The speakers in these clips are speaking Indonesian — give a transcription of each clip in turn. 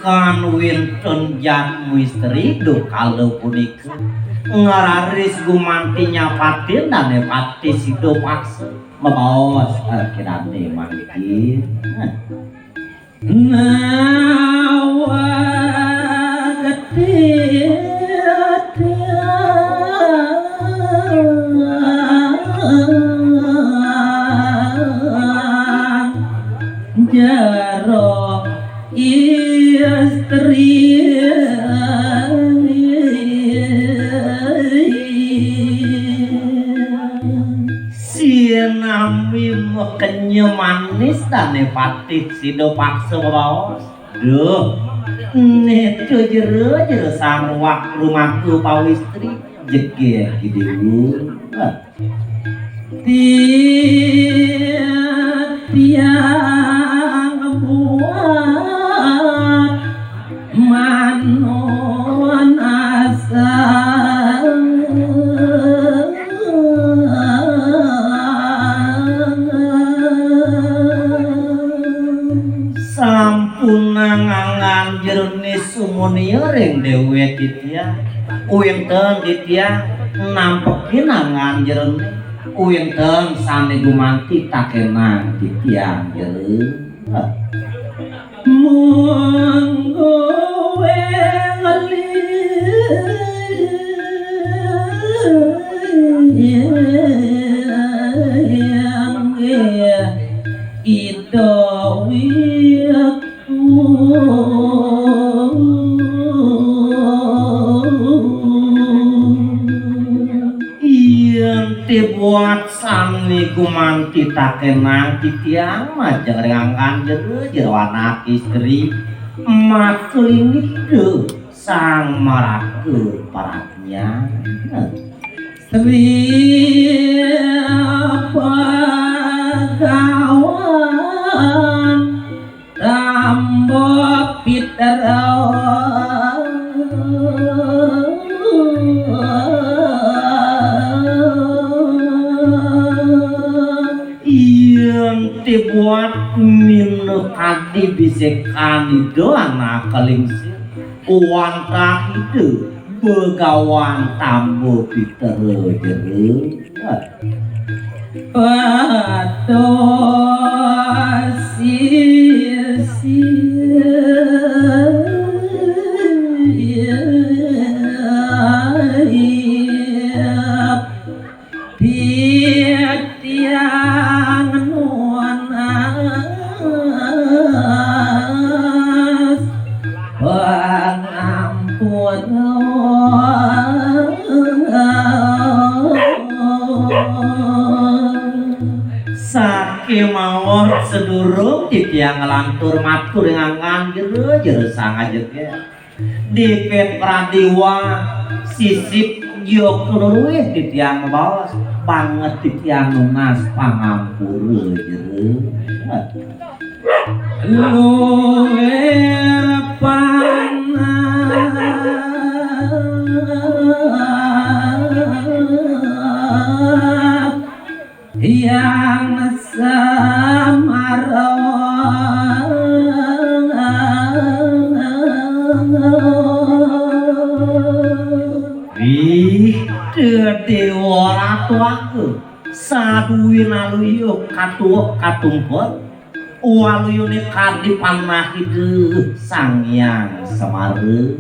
kan winten jat misteri do kalau punika ngararis gumantinya patin dan pati sido paksa mabaos kirane mangkin jaro istri sinami mekenya manis dan patit sido paksa baos duh neto jero sang wak rumahku pawistri jege gidewu tiang buat manon asa sampun nangangan jerone sumunia ring dewe ditya uwinten ditya nampekin nangan jerone uwinten sane gumanti takenang ditya jero monggo weli yang ito wiku yen dibuat sami gumanti takenang titiang majeng rengangan jero anak istri maklingit sang marake paratnya Sri pagawan tambo piterawan yang dibuat minuk kadi bisekani doang nakalingsi uwanta itu begawan tambo pitero jero Saking mawon sedurung titiang ngelantur matur ngangan jero sangajengnya dipet pradiwa sisip yok luwih titiang bawas banget titiang nungas pangampura jero luwih yang samarawang dewa ratu aku saduwi naluyo katuh katumput waluyune kadi panahidu sang yang semare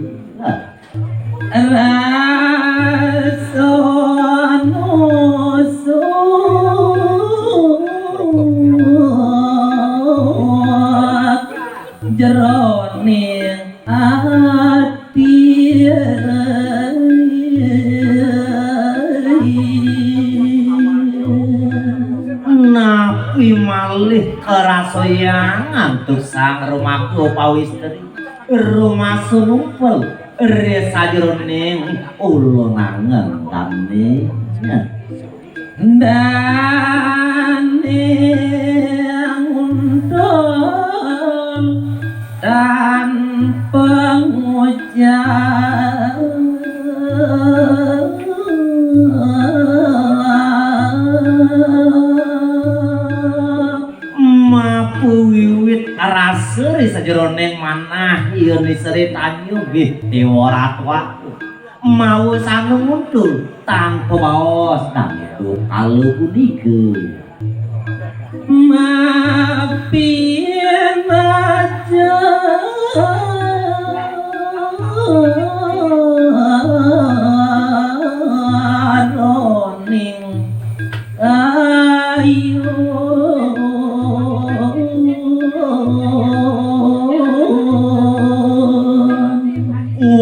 jeroning ati napi malih kerasoyangan tuh sang rumahku pawistri rumah sunumpel resa jeroning ulun nangen tani dane undang dan pengucap mapu wiwit raseri sajeroning manah ieu niseri tanyu nggih dewa ratwa mau sanu muncul tanpa baos dan itu kalau punika maafin aja roning ayo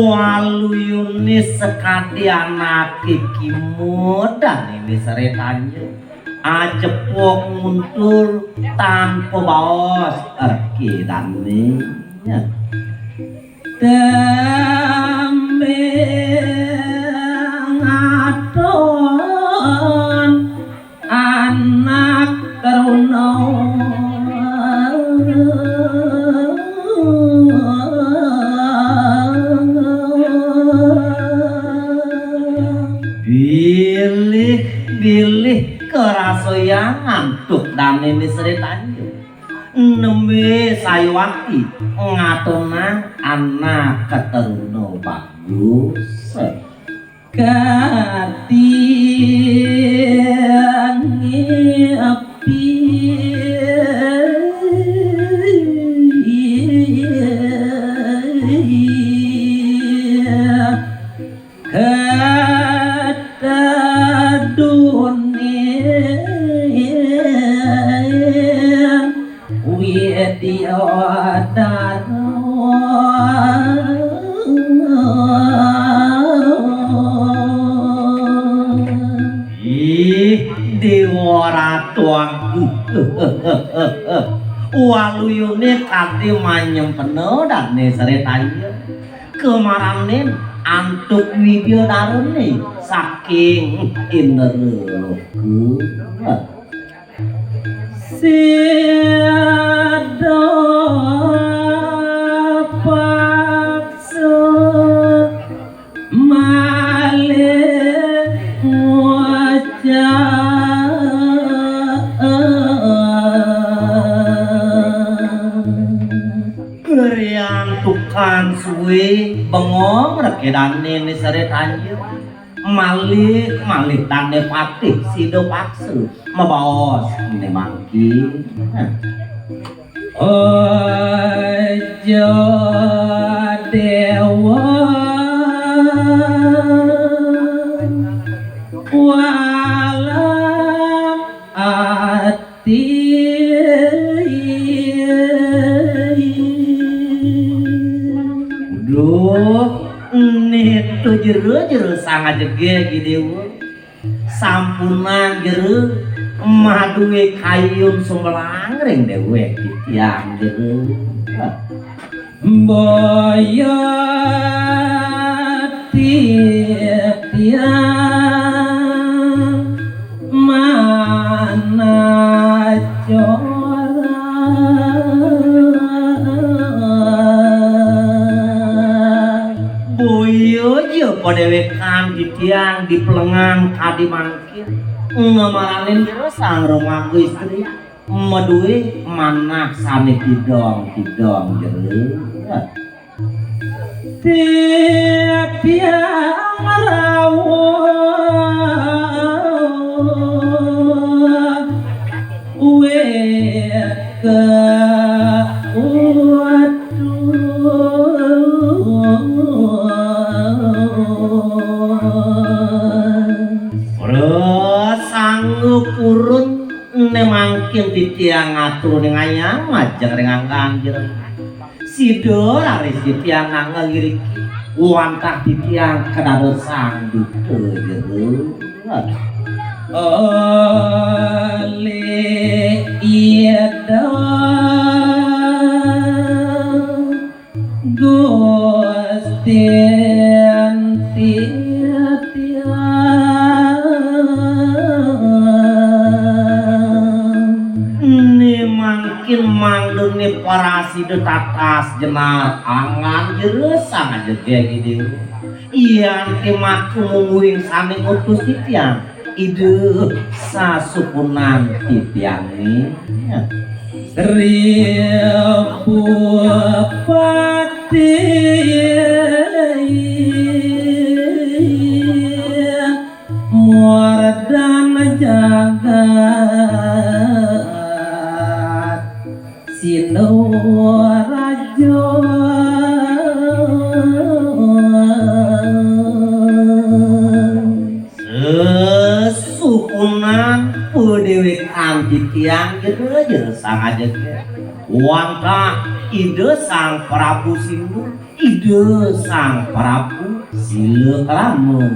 waluyuni sekati anak iki mudan ini seretannya acepok muncul tanpa baos erki daninya dambe ngaton anak teruna bilih kerasoyan ngantuk dan ini ceritanya nembe sayawati ngatona anak keteruno bagus katiangi api kata dunia video dewa ratuang waluyune kanthi manyem penuh dan neseretanya kemaranin antuk video darune saking inderku siado paksa malih wajah Geriang tukang suwe bengong rekedane ni seretanya malih tane patih sido paksu mabaos ini mangki ojo dewa walam ati duh nitu jero sangat jege gidewa sampunan jero maduwe kayun sumbelang ring dewe titiang jero boyo titiang mana padewekan di tiang di pelengan kadi mangkin ngemaranin terus sang rumah istri meduwe manah sane tidong jero tiap tiang rawon ke sanggup urun nemangkin di tiang ngatur ning ayam ajeng rengang kanjir sido laris di tiang ngagiriki wantah di tiang kedados sanggup jero oleh ida Gusti makin mangdung ni parasi de tatas jenar angan jeresang aja kayak gitu iyan kemaku mungguing sami utus titiang ide sasukunan titiang ini seribu pati muardan jagat Sidoarajo sesukunan pedewek anti tiang jeung sang aja wantah ide sang Prabu Sindu ide sang Prabu Silekramun